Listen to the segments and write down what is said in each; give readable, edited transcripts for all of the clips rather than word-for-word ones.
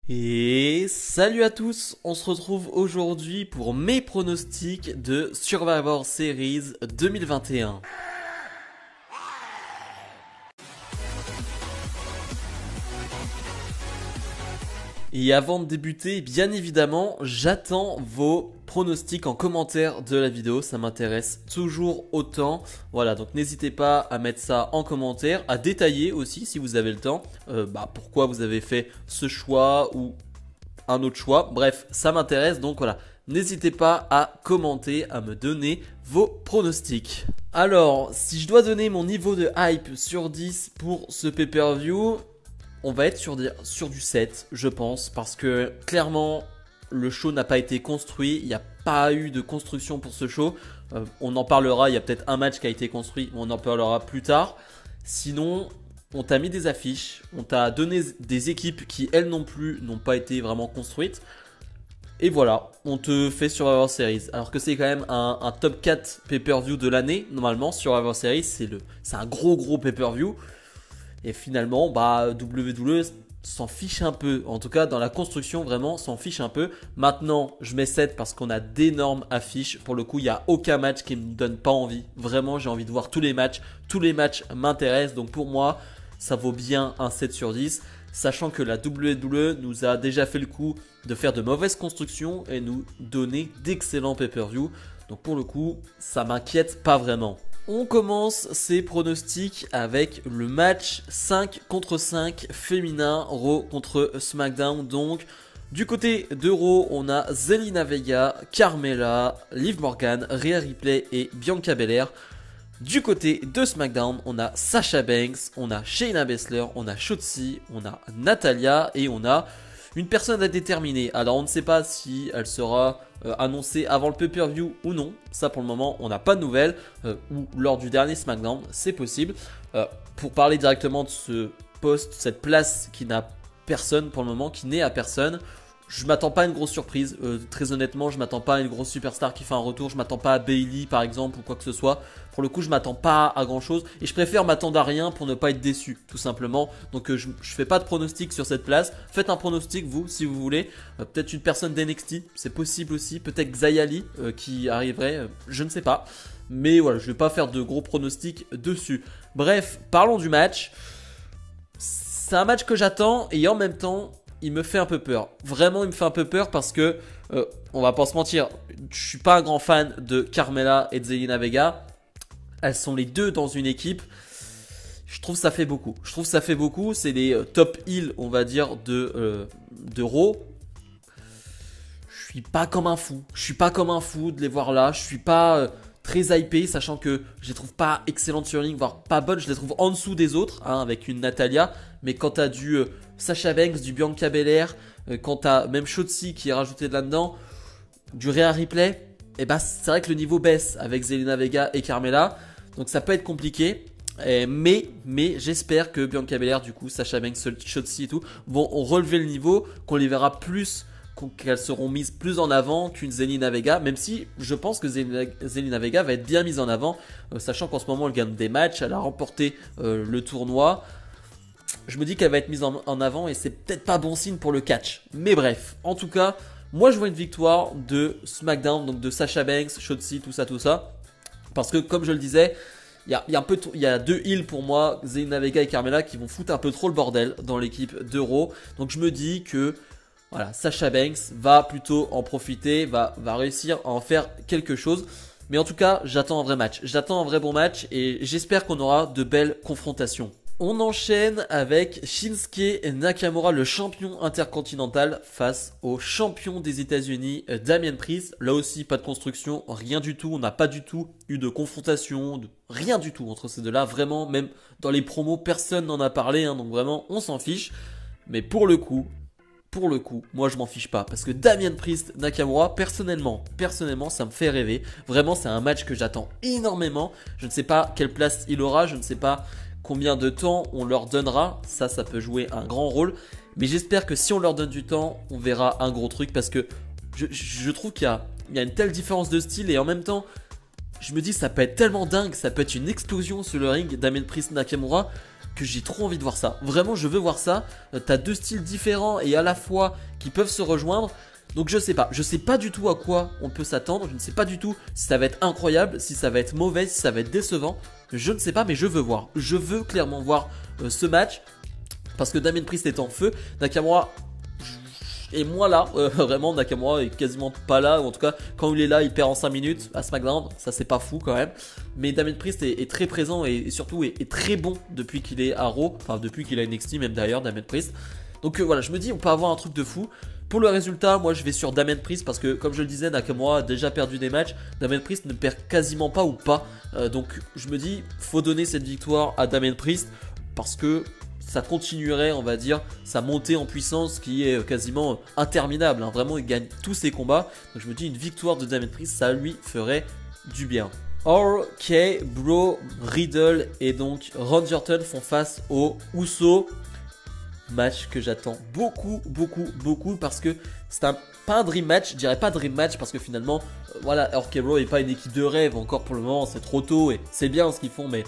Et salut à tous, on se retrouve aujourd'hui pour mes pronostics de Survivor Series 2021. Et avant de débuter, bien évidemment, j'attends vos pronostics en commentaire de la vidéo, ça m'intéresse toujours autant. Voilà, donc n'hésitez pas à mettre ça en commentaire, à détailler aussi si vous avez le temps, pourquoi vous avez fait ce choix ou un autre choix. Bref, ça m'intéresse, donc voilà. N'hésitez pas à commenter, à me donner vos pronostics. Alors, si je dois donner mon niveau de hype sur 10 pour ce pay-per-view, on va être sur du 7, je pense, parce que clairement, le show n'a pas été construit, il n'y a pas eu de construction pour ce show. On en parlera, il y a peut-être un match qui a été construit, on en parlera plus tard. Sinon, on t'a mis des affiches, on t'a donné des équipes qui, elles non plus, n'ont pas été vraiment construites. Et voilà, on te fait Survivor Series. Alors que c'est quand même un top 4 pay-per-view de l'année, normalement, Survivor Series, c'est un gros pay-per-view. Et finalement, WWE s'en fiche un peu. En tout cas, dans la construction, vraiment, s'en fiche un peu. Maintenant, je mets 7 parce qu'on a d'énormes affiches. Pour le coup, il n'y a aucun match qui me donne pas envie. Vraiment, j'ai envie de voir tous les matchs. Tous les matchs m'intéressent. Donc pour moi, ça vaut bien un 7 sur 10. Sachant que la WWE nous a déjà fait le coup de faire de mauvaises constructions et nous donner d'excellents pay-per-view. Donc pour le coup, ça m'inquiète pas vraiment. On commence ces pronostics avec le match 5 contre 5 féminin, Raw contre SmackDown. Donc du côté de Raw, on a Zelina Vega, Carmella, Liv Morgan, Rhea Ripley et Bianca Belair. Du côté de SmackDown, on a Sasha Banks, on a Shayna Baszler, on a Shotzi, on a Natalya et on a une personne à déterminer. Alors on ne sait pas si elle sera annoncée avant le pay-per-view ou non. Ça pour le moment on n'a pas de nouvelles. Ou lors du dernier SmackDown, c'est possible. Pour parler directement de ce poste, cette place qui n'a personne pour le moment, qui n'est à personne. Je m'attends pas à une grosse surprise, très honnêtement, je m'attends pas à une grosse superstar qui fait un retour, je m'attends pas à Bayley par exemple ou quoi que ce soit. Pour le coup, je m'attends pas à grand chose et je préfère m'attendre à rien pour ne pas être déçu, tout simplement. Donc je fais pas de pronostic sur cette place. Faites un pronostic vous, si vous voulez. Peut-être une personne d'NXT, c'est possible aussi. Peut-être Xayali qui arriverait, je ne sais pas. Mais voilà, je vais pas faire de gros pronostics dessus. Bref, parlons du match. C'est un match que j'attends et en même temps, il me fait un peu peur. Vraiment, il me fait un peu peur parce que, on va pas se mentir, je suis pas un grand fan de Carmella et de Zelina Vega. Elles sont les deux dans une équipe. Je trouve ça fait beaucoup. C'est les top heels, on va dire, de Raw. Je suis pas comme un fou. De les voir là. Je suis pas très hypé, sachant que je les trouve pas excellentes sur ligne, voire pas bonnes. Je les trouve en dessous des autres, avec une Natalya. Mais quand t'as du Sasha Banks, du Bianca Belair, quand t'as même Shotzi qui est rajouté de là-dedans, du Rhea Ripley, et c'est vrai que le niveau baisse avec Zelina Vega et Carmella. Donc ça peut être compliqué. Mais j'espère que Bianca Belair, du coup, Sasha Banks, Shotzi et tout, vont relever le niveau, qu'on les verra plus, qu'elles seront mises plus en avant qu'une Zelina Vega, même si je pense que Zelina Vega va être bien mise en avant, sachant qu'en ce moment elle gagne des matchs, elle a remporté le tournoi. Je me dis qu'elle va être mise en avant et c'est peut-être pas bon signe pour le catch. Mais bref, en tout cas, moi je vois une victoire de SmackDown, donc de Sasha Banks, Shotzi, tout ça. Parce que comme je le disais, il y a deux heels pour moi, Zelina Vega et Carmella, qui vont foutre un peu trop le bordel dans l'équipe d'Euro. Donc je me dis que voilà, Sasha Banks va plutôt en profiter, va réussir à en faire quelque chose. Mais en tout cas, j'attends un vrai match. J'attends un vrai bon match et j'espère qu'on aura de belles confrontations. On enchaîne avec Shinsuke Nakamura, le champion intercontinental, face au champion des États-Unis, Damian Priest. Là aussi, pas de construction, rien du tout. On n'a pas du tout eu de confrontation, rien du tout entre ces deux-là. Vraiment, même dans les promos, personne n'en a parlé. Donc vraiment, on s'en fiche. Mais pour le coup, moi je m'en fiche pas. Parce que Damian Priest, Nakamura, personnellement, ça me fait rêver. Vraiment, c'est un match que j'attends énormément. Je ne sais pas quelle place il aura, je ne sais pas combien de temps on leur donnera. Ça peut jouer un grand rôle. Mais j'espère que si on leur donne du temps, on verra un gros truc. Parce que je trouve qu'il y a une telle différence de style. Et en même temps, je me dis ça peut être tellement dingue, ça peut être une explosion sur le ring, Damien Priest Nakamura, que j'ai trop envie de voir ça. Vraiment, je veux voir ça. T'as deux styles différents et à la fois qui peuvent se rejoindre. Donc je sais pas du tout à quoi on peut s'attendre, je ne sais pas du tout si ça va être incroyable, si ça va être mauvais, si ça va être décevant. Je ne sais pas, mais je veux voir. Je veux clairement voir ce match. Parce que Damien Priest est en feu, Nakamura est moins là, vraiment Nakamura est quasiment pas là, ou en tout cas quand il est là il perd en 5 minutes à SmackDown, ça c'est pas fou quand même. Mais Damien Priest est très présent et surtout est très bon depuis qu'il est à Raw, enfin depuis qu'il a NXT même d'ailleurs Damien Priest. Donc voilà, je me dis on peut avoir un truc de fou. Pour le résultat, moi je vais sur Damien Priest parce que comme je le disais, Nakamura a déjà perdu des matchs, Damien Priest ne perd quasiment pas ou pas. Donc je me dis, faut donner cette victoire à Damien Priest parce que ça continuerait, on va dire, sa montée en puissance qui est quasiment interminable. Hein. Vraiment, il gagne tous ses combats. Donc je me dis, une victoire de Damien Priest, ça lui ferait du bien. RK Bro, Riddle et donc Randy Orton font face aux Usos. Match que j'attends beaucoup parce que c'est pas un dream match, je dirais pas dream match parce que finalement voilà, RK Bro n'est pas une équipe de rêve encore pour le moment, c'est trop tôt et c'est bien ce qu'ils font, mais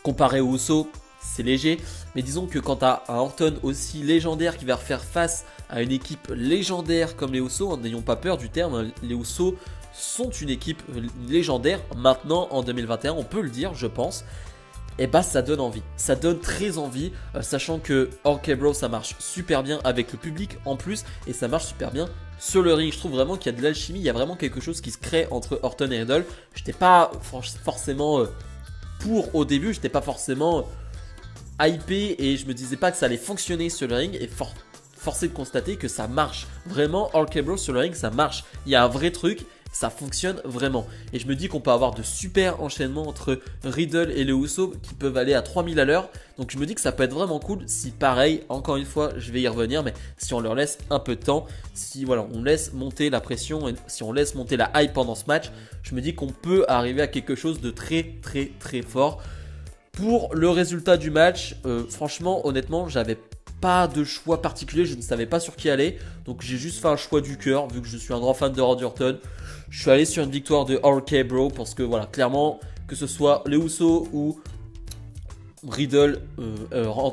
comparé aux Usos c'est léger. Mais disons que quand t'as un Orton aussi légendaire qui va faire face à une équipe légendaire comme les Usos, n'ayons pas peur du terme, les Usos sont une équipe légendaire maintenant en 2021, on peut le dire je pense. Et bah ça donne envie, ça donne très envie, sachant que RK Bro ça marche super bien avec le public en plus et ça marche super bien sur le ring. Je trouve vraiment qu'il y a de l'alchimie, il y a vraiment quelque chose qui se crée entre Orton et Riddle. J'étais pas forcément pour au début, j'étais pas forcément hypé et je me disais pas que ça allait fonctionner sur le ring et forcé de constater que ça marche. Vraiment RK Bro sur le ring ça marche, il y a un vrai truc. Ça fonctionne vraiment. Et je me dis qu'on peut avoir de super enchaînements entre Riddle et les Usos qui peuvent aller à 3000 à l'heure. Donc je me dis que ça peut être vraiment cool si pareil, encore une fois, je vais y revenir, mais si on leur laisse un peu de temps, si voilà, on laisse monter la pression et si on laisse monter la hype pendant ce match, je me dis qu'on peut arriver à quelque chose de très fort. Pour le résultat du match, franchement, honnêtement, j'avais pas de choix particulier, je ne savais pas sur qui aller. Donc j'ai juste fait un choix du cœur, vu que je suis un grand fan de Randy Orton. Je suis allé sur une victoire de RK Bro parce que voilà, clairement, que ce soit les Usos ou Riddle,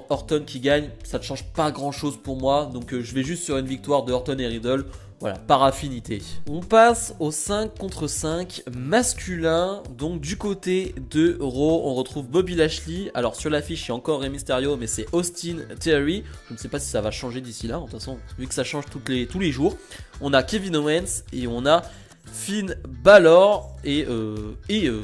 Orton qui gagne, ça ne change pas grand chose pour moi. Donc je vais juste sur une victoire de Orton et Riddle. Voilà, par affinité. On passe au 5 contre 5 masculin. Donc du côté de Raw, on retrouve Bobby Lashley. Alors sur l'affiche, il y a encore Rey Mysterio, mais c'est Austin Theory. Je ne sais pas si ça va changer d'ici là. De toute façon, vu que ça change tous les jours. On a Kevin Owens et on a Finn Balor et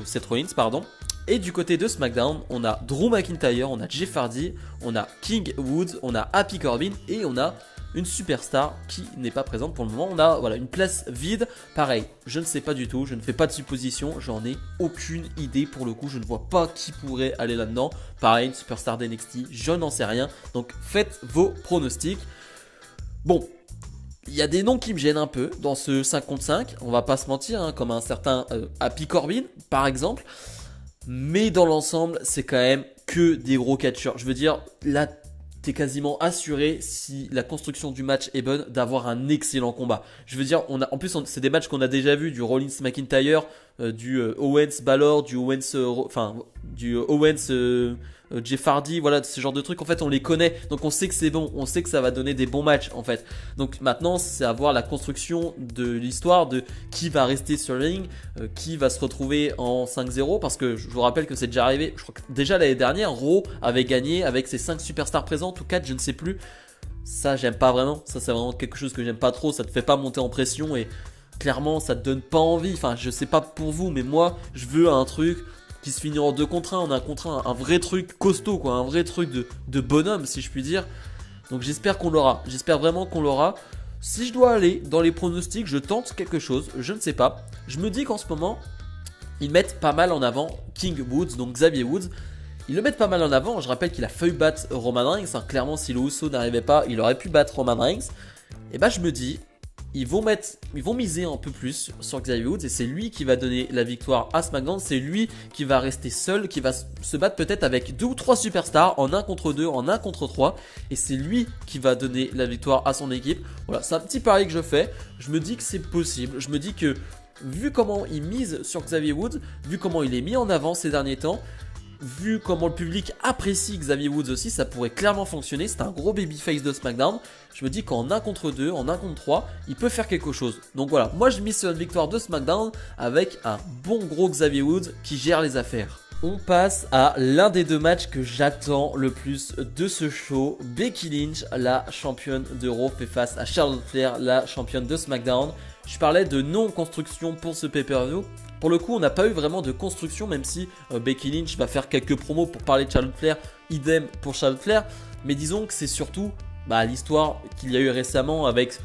Seth Rollins, pardon. Et du côté de SmackDown, on a Drew McIntyre, on a Jeff Hardy, on a King Woods, on a Happy Corbin et on a une superstar qui n'est pas présente pour le moment. On a voilà, une place vide. Pareil, je ne sais pas du tout, je ne fais pas de supposition, j'en ai aucune idée pour le coup. Je ne vois pas qui pourrait aller là-dedans. Pareil, une superstar d'NXT, je n'en sais rien. Donc faites vos pronostics. Bon, il y a des noms qui me gênent un peu dans ce 5 contre 5, on va pas se mentir, hein, comme un certain Happy Corbin par exemple. Mais dans l'ensemble, c'est quand même que des gros catcheurs. Je veux dire, là, t'es quasiment assuré, si la construction du match est bonne, d'avoir un excellent combat. Je veux dire, en plus, c'est des matchs qu'on a déjà vus, du Rollins McIntyre, du Owens Balor, du Owens Jeff Hardy, voilà, ce genre de trucs. En fait, on les connaît, donc on sait que c'est bon, on sait que ça va donner des bons matchs, en fait. Donc maintenant, c'est à voir la construction de l'histoire, de qui va rester sur le ring, qui va se retrouver en 5-0, parce que je vous rappelle que c'est déjà arrivé. Je crois que déjà l'année dernière, Raw avait gagné avec ses 5 superstars présentes, ou 4, je ne sais plus. Ça, j'aime pas vraiment. Ça, c'est vraiment quelque chose que j'aime pas trop. Ça te fait pas monter en pression et clairement, ça te donne pas envie. Enfin, je sais pas pour vous, mais moi, je veux un truc qui se finit en 2 contre 1, on a un contre 1, un vrai truc costaud, quoi, un vrai truc de bonhomme, si je puis dire. Donc j'espère qu'on l'aura, j'espère vraiment qu'on l'aura. Si je dois aller dans les pronostics, je tente quelque chose, je ne sais pas. Je me dis qu'en ce moment, ils mettent pas mal en avant King Woods, donc Xavier Woods. Ils le mettent pas mal en avant, je rappelle qu'il a failli battre Roman Reigns, hein. Clairement si le Uso n'arrivait pas, il aurait pu battre Roman Reigns. Et bah je me dis, ils vont miser un peu plus sur Xavier Woods et c'est lui qui va donner la victoire à SmackDown. C'est lui qui va rester seul, qui va se battre peut-être avec 2 ou 3 superstars en 1 contre 2, en 1 contre 3. Et c'est lui qui va donner la victoire à son équipe. Voilà, c'est un petit pari que je fais. Je me dis que c'est possible. Je me dis que vu comment il mise sur Xavier Woods, vu comment il est mis en avant ces derniers temps, vu comment le public apprécie Xavier Woods aussi, ça pourrait clairement fonctionner. C'est un gros babyface de SmackDown. Je me dis qu'en 1 contre 2, en 1 contre 3, il peut faire quelque chose. Donc voilà, moi je mise sur une victoire de SmackDown avec un bon gros Xavier Woods qui gère les affaires. On passe à l'un des 2 matchs que j'attends le plus de ce show. Becky Lynch, la championne d'Euro, fait face à Charlotte Flair, la championne de SmackDown. Je parlais de non-construction pour ce pay-per-view. Pour le coup, on n'a pas eu vraiment de construction, même si Becky Lynch va faire quelques promos pour parler de Charlotte Flair, idem pour Charlotte Flair. Mais disons que c'est surtout l'histoire qu'il y a eu récemment avec,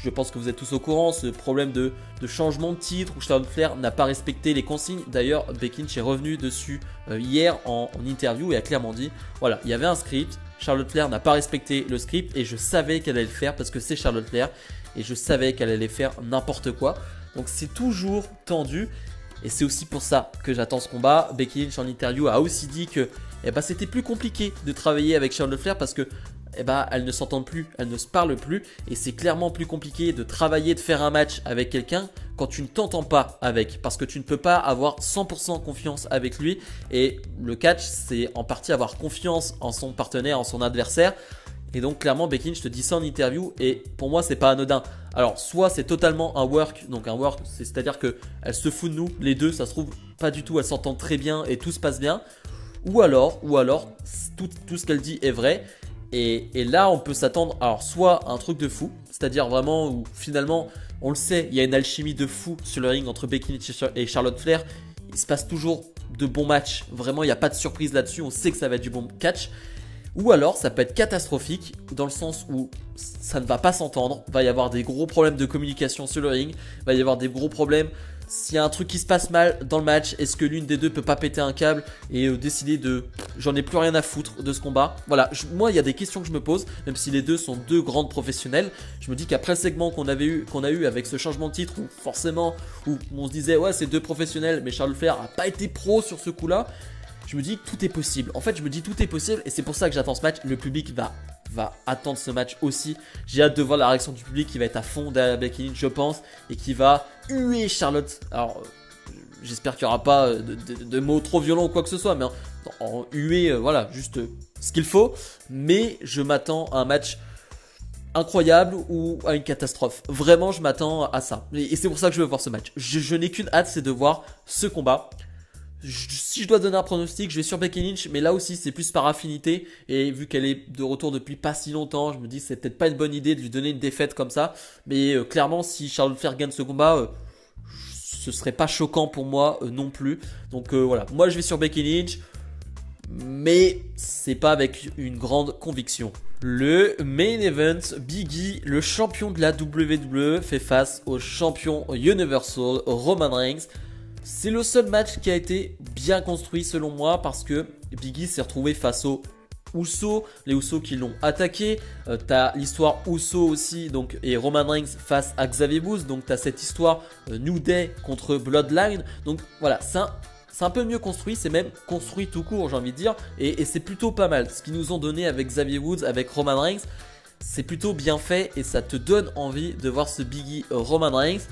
je pense que vous êtes tous au courant, ce problème de changement de titre où Charlotte Flair n'a pas respecté les consignes. D'ailleurs, Becky Lynch est revenue dessus hier en interview et a clairement dit, voilà, il y avait un script, Charlotte Flair n'a pas respecté le script et je savais qu'elle allait le faire parce que c'est Charlotte Flair et je savais qu'elle allait faire n'importe quoi. Donc c'est toujours tendu et c'est aussi pour ça que j'attends ce combat. Becky Lynch en interview a aussi dit que c'était plus compliqué de travailler avec Charlotte Flair parce que elles ne s'entendent plus, elles ne se parlent plus et c'est clairement plus compliqué de travailler, de faire un match avec quelqu'un quand tu ne t'entends pas avec, parce que tu ne peux pas avoir 100% confiance avec lui et le catch c'est en partie avoir confiance en son partenaire, en son adversaire. Et donc clairement Becky Lynch te dit ça en interview et pour moi c'est pas anodin. Alors soit c'est totalement un work, donc un work c'est-à-dire qu'elle se fout de nous, les deux ça se trouve pas du tout, elles s'entendent très bien et tout se passe bien. Ou alors tout ce qu'elle dit est vrai. Et là on peut s'attendre alors soit à un truc de fou, c'est-à-dire vraiment où finalement on le sait, il y a une alchimie de fou sur le ring entre Becky Lynch et Charlotte Flair. Il se passe toujours de bons matchs, vraiment il n'y a pas de surprise là-dessus, on sait que ça va être du bon catch. Ou alors ça peut être catastrophique dans le sens où ça ne va pas s'entendre, va y avoir des gros problèmes de communication sur le ring, va y avoir des gros problèmes. S'il y a un truc qui se passe mal dans le match, est-ce que l'une des deux peut pas péter un câble et décider de j'en ai plus rien à foutre de ce combat? Voilà, moi il y a des questions que je me pose, même si les deux sont 2 grandes professionnelles. Je me dis qu'après le segment qu'on a eu avec ce changement de titre, où forcément où on se disait ouais c'est 2 professionnels, mais Charles Flair a pas été pro sur ce coup-là. Je me dis que tout est possible. En fait, je me dis tout est possible et c'est pour ça que j'attends ce match. Le public va attendre ce match aussi. J'ai hâte de voir la réaction du public qui va être à fond derrière Becky Lynch, je pense, et qui va huer Charlotte. Alors, j'espère qu'il n'y aura pas de mots trop violents ou quoi que ce soit, mais en huer, voilà, juste ce qu'il faut. Mais je m'attends à un match incroyable ou à une catastrophe. Vraiment, je m'attends à ça. Et c'est pour ça que je veux voir ce match. Je n'ai qu'une hâte, c'est de voir ce combat. Si je dois donner un pronostic, je vais sur Becky Lynch, mais là aussi c'est plus par affinité et vu qu'elle est de retour depuis pas si longtemps, je me dis c'est peut-être pas une bonne idée de lui donner une défaite comme ça, mais clairement si Charlotte Flair gagne ce combat, ce serait pas choquant pour moi non plus. Donc voilà, moi je vais sur Becky Lynch, mais c'est pas avec une grande conviction. Le main event, Big E, le champion de la WWE, fait face au champion Universal Roman Reigns. C'est le seul match qui a été bien construit selon moi parce que Big E s'est retrouvé face aux Usos, les Usos qui l'ont attaqué. T'as l'histoire Usos aussi donc, et Roman Reigns face à Xavier Woods. Donc t'as cette histoire New Day contre Bloodline. Donc voilà, c'est un peu mieux construit, c'est même construit tout court j'ai envie de dire. Et c'est plutôt pas mal. Ce qu'ils nous ont donné avec Xavier Woods, avec Roman Reigns, c'est plutôt bien fait et ça te donne envie de voir ce Big E Roman Reigns.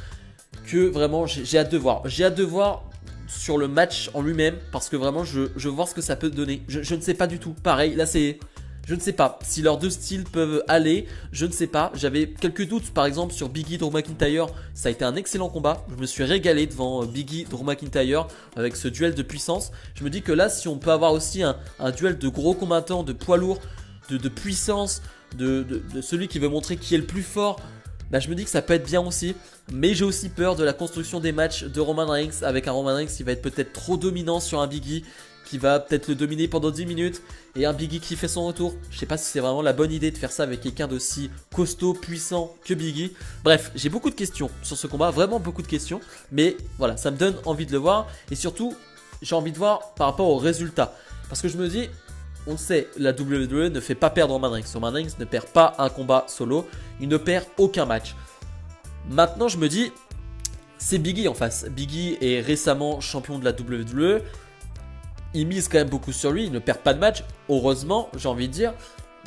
Que vraiment j'ai hâte de voir. J'ai hâte de voir sur le match en lui-même parce que vraiment je veux voir ce que ça peut donner. Je ne sais pas du tout. Pareil, là c'est... Je ne sais pas si leurs 2 styles peuvent aller. Je ne sais pas. J'avais quelques doutes par exemple sur Big E Drew McIntyre. Ça a été un excellent combat. Je me suis régalé devant Big E Drew McIntyre avec ce duel de puissance. Je me dis que là si on peut avoir aussi un duel de gros combattants, de poids lourds, de puissance, de celui qui veut montrer qui est le plus fort. Je me dis que ça peut être bien aussi, mais j'ai aussi peur de la construction des matchs de Roman Reigns avec un Roman Reigns qui va être peut-être trop dominant sur un Big E, qui va peut-être le dominer pendant 10 minutes et un Big E qui fait son retour. Je sais pas si c'est vraiment la bonne idée de faire ça avec quelqu'un d'aussi costaud, puissant que Big E. Bref, j'ai beaucoup de questions sur ce combat, vraiment beaucoup de questions, mais voilà, ça me donne envie de le voir et surtout, j'ai envie de voir par rapport aux résultats parce que je me dis... On le sait, la WWE ne fait pas perdre Roman Reigns. Roman Reigns ne perd pas un combat solo. Il ne perd aucun match. Maintenant, je me dis, c'est Big E en face. Big E est récemment champion de la WWE. Il mise quand même beaucoup sur lui. Il ne perd pas de match. Heureusement, j'ai envie de dire.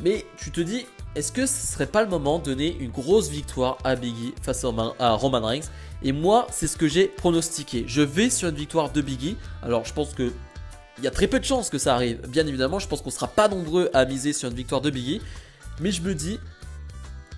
Mais tu te dis, est-ce que ce serait pas le moment de donner une grosse victoire à Biggie face à Roman Reigns? Et moi, c'est ce que j'ai pronostiqué. Je vais sur une victoire de Biggie. Alors, je pense que il y a très peu de chances que ça arrive. Bien évidemment, je pense qu'on sera pas nombreux à miser sur une victoire de Biggie. Mais je me dis,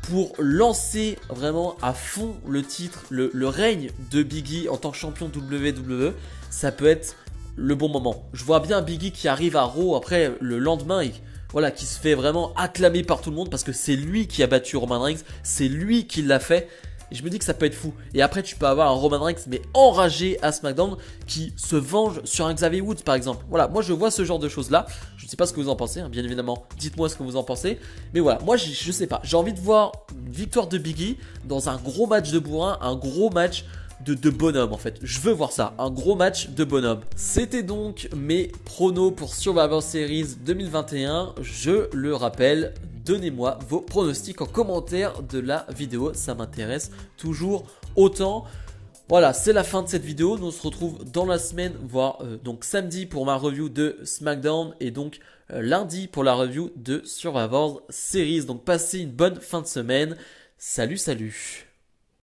pour lancer vraiment à fond le titre, le règne de Biggie en tant que champion WWE, ça peut être le bon moment. Je vois bien Biggie qui arrive à Raw après le lendemain et voilà, qui se fait vraiment acclamer par tout le monde parce que c'est lui qui a battu Roman Reigns, c'est lui qui l'a fait. Et je me dis que ça peut être fou. Et après, tu peux avoir un Roman Reigns, mais enragé à SmackDown, qui se venge sur un Xavier Woods, par exemple. Voilà, moi je vois ce genre de choses-là. Je ne sais pas ce que vous en pensez, hein, bien évidemment. Dites-moi ce que vous en pensez. Mais voilà, moi je sais pas. J'ai envie de voir une victoire de Biggie dans un gros match de bourrin, un gros match de bonhomme en fait. Je veux voir ça, un gros match de bonhomme. C'était donc mes pronos pour Survivor Series 2021. Je le rappelle, donnez-moi vos pronostics en commentaire de la vidéo, ça m'intéresse toujours autant. Voilà, c'est la fin de cette vidéo. Nous on se retrouve dans la semaine, voire donc samedi pour ma review de SmackDown et donc lundi pour la review de Survivor Series. Donc passez une bonne fin de semaine. Salut, salut.